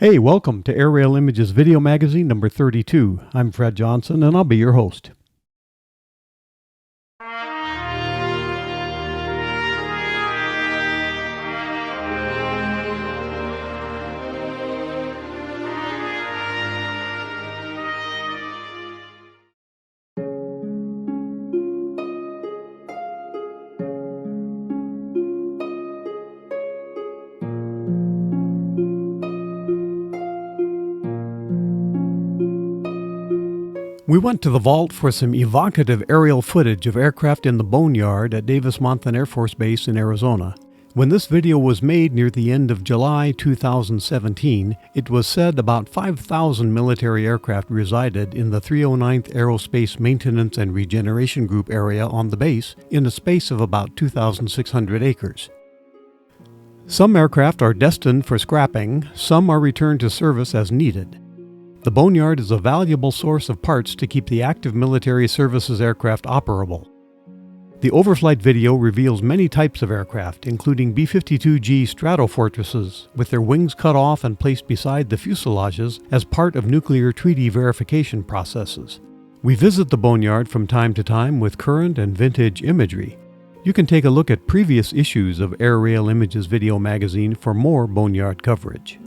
Hey, welcome to Airailimages Video Magazine number 32. I'm Fred Johnson, and I'll be your host. We went to the vault for some evocative aerial footage of aircraft in the Boneyard at Davis-Monthan Air Force Base in Arizona. When this video was made near the end of July 2017, it was said about 5,000 military aircraft resided in the 309th Aerospace Maintenance and Regeneration Group area on the base in a space of about 2,600 acres. Some aircraft are destined for scrapping, some are returned to service as needed. The Boneyard is a valuable source of parts to keep the active military services aircraft operable. The overflight video reveals many types of aircraft, including B-52G Stratofortresses, with their wings cut off and placed beside the fuselages as part of nuclear treaty verification processes. We visit the Boneyard from time to time with current and vintage imagery. You can take a look at previous issues of Airailimages Video Magazine for more Boneyard coverage.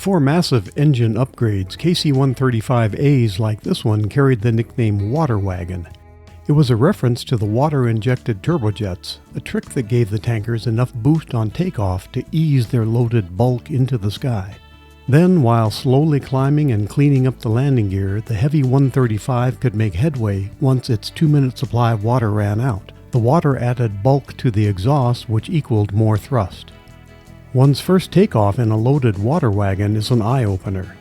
Before massive engine upgrades, KC-135As like this one carried the nickname water wagon. It was a reference to the water-injected turbojets, a trick that gave the tankers enough boost on takeoff to ease their loaded bulk into the sky. Then, while slowly climbing and cleaning up the landing gear, the heavy 135 could make headway once its 2-minute supply of water ran out. The water added bulk to the exhaust, which equaled more thrust. One's first takeoff in a loaded water wagon is an eye-opener.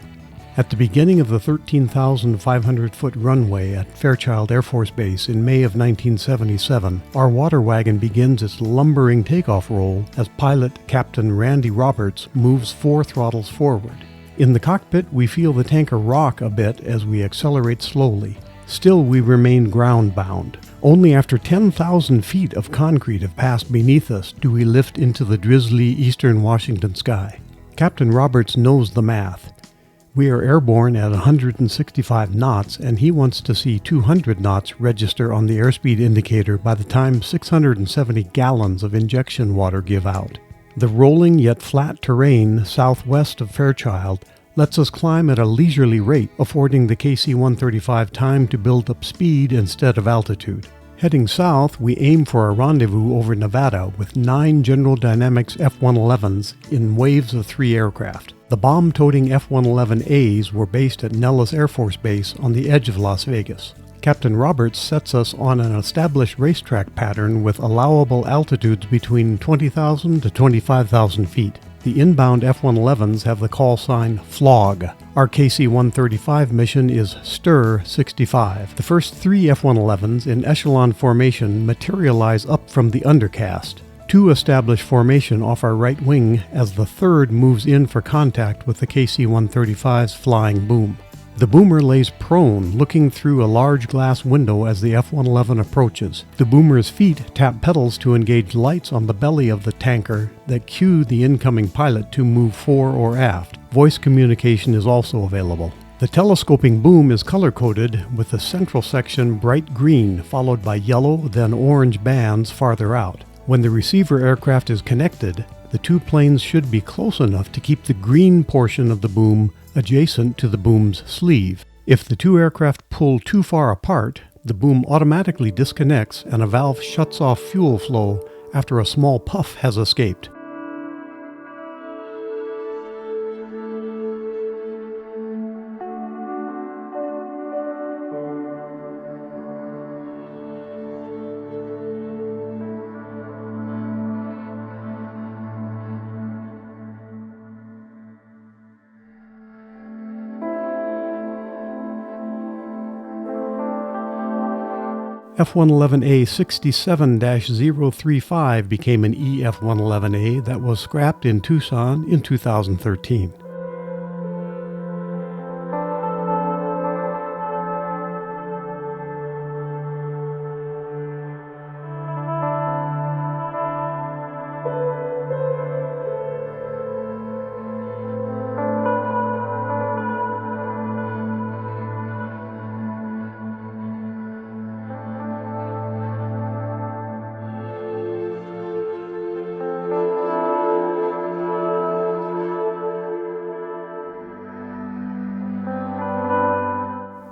At the beginning of the 13,500-foot runway at Fairchild Air Force Base in May of 1977, our water wagon begins its lumbering takeoff roll as pilot Captain Randy Roberts moves 4 throttles forward. In the cockpit, we feel the tanker rock a bit as we accelerate slowly. Still, we remain ground-bound. Only after 10,000 feet of concrete have passed beneath us do we lift into the drizzly eastern Washington sky. Captain Roberts knows the math. We are airborne at 165 knots, and he wants to see 200 knots register on the airspeed indicator by the time 670 gallons of injection water give out. The rolling yet flat terrain southwest of Fairchild lets us climb at a leisurely rate, affording the KC-135 time to build up speed instead of altitude. Heading south, we aim for a rendezvous over Nevada with 9 General Dynamics F-111s in waves of 3 aircraft. The bomb-toting F-111As were based at Nellis Air Force Base on the edge of Las Vegas. Captain Roberts sets us on an established racetrack pattern with allowable altitudes between 20,000 to 25,000 feet. The inbound F-111s have the call sign FLOG. Our KC-135 mission is STIR 65. The first 3 F-111s in echelon formation materialize up from the undercast. 2 establish formation off our right wing as the third moves in for contact with the KC-135's flying boom. The boomer lays prone, looking through a large glass window as the F-111 approaches. The boomer's feet tap pedals to engage lights on the belly of the tanker that cue the incoming pilot to move fore or aft. Voice communication is also available. The telescoping boom is color-coded with the central section bright green, followed by yellow, then orange bands farther out. When the receiver aircraft is connected, the 2 planes should be close enough to keep the green portion of the boom adjacent to the boom's sleeve. If the 2 aircraft pull too far apart, the boom automatically disconnects and a valve shuts off fuel flow after a small puff has escaped. F-111A 67-035 became an EF-111A that was scrapped in Tucson in 2013.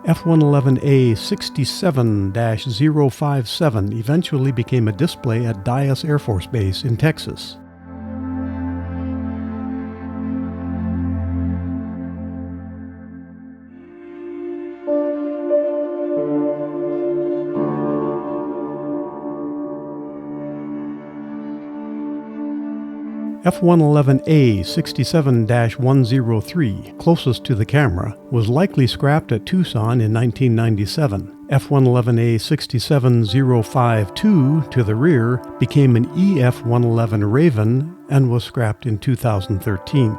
F-111A 67-057 eventually became a display at Davis Air Force Base in Texas. F-111A 67-103, closest to the camera, was likely scrapped at Tucson in 1997. F-111A 67052, to the rear, became an EF-111 Raven and was scrapped in 2013.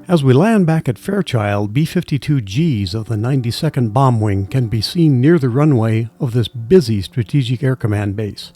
As we land back at Fairchild, B-52Gs of the 92nd Bomb Wing can be seen near the runway of this busy Strategic Air Command base.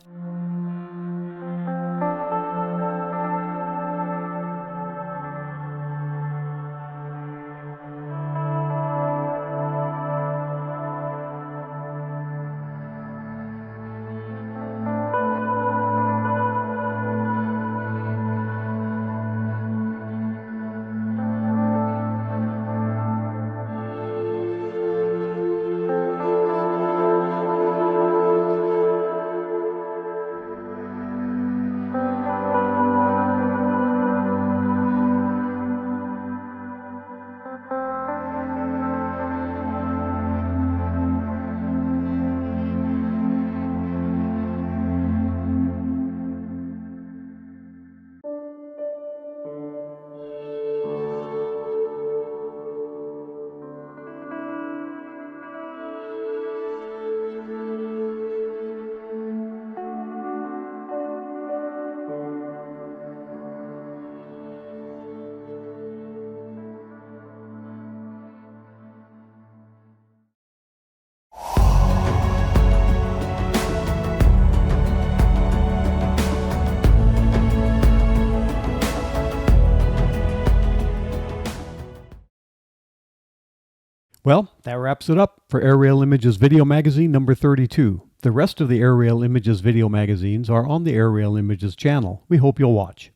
Well, that wraps it up for Airailimages Video Magazine number 32. The rest of the Airailimages video magazines are on the Airailimages channel. We hope you'll watch.